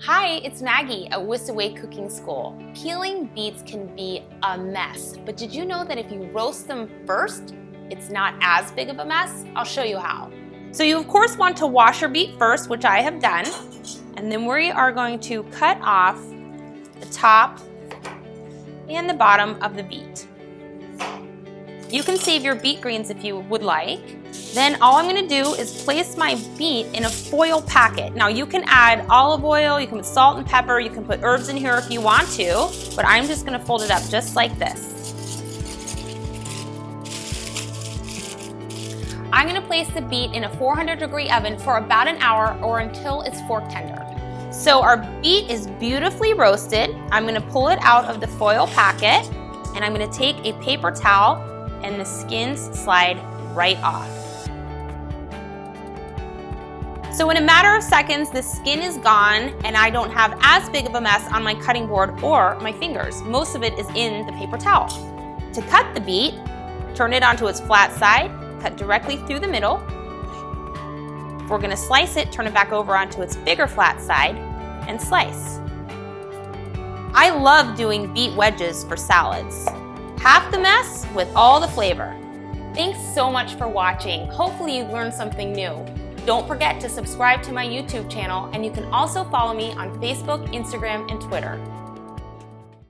Hi, it's Maggie at Whisked Cooking School. Peeling beets can be a mess, but did you know that if you roast them first, it's not as big of a mess? I'll show you how. So you of course want to wash your beet first, which I have done, and then we are going to cut off the top and the bottom of the beet. You can save your beet greens if you would like. Then all I'm going to do is place my beet in a foil packet. Now you can add olive oil, you can put salt and pepper, you can put herbs in here if you want to, but I'm just going to fold it up just like this. I'm going to place the beet in a 400-degree oven for about an hour or until it's fork tender. So our beet is beautifully roasted. I'm going to pull it out of the foil packet and I'm going to take a paper towel and the skins slide right off. So in a matter of seconds, the skin is gone and I don't have as big of a mess on my cutting board or my fingers. Most of it is in the paper towel. To cut the beet, turn it onto its flat side, cut directly through the middle. If we're gonna slice it, turn it back over onto its bigger flat side and slice. I love doing beet wedges for salads. Half the mess with all the flavor. Thanks so much for watching. Hopefully you learned something new. Don't forget to subscribe to my YouTube channel, and you can also follow me on Facebook, Instagram, and Twitter.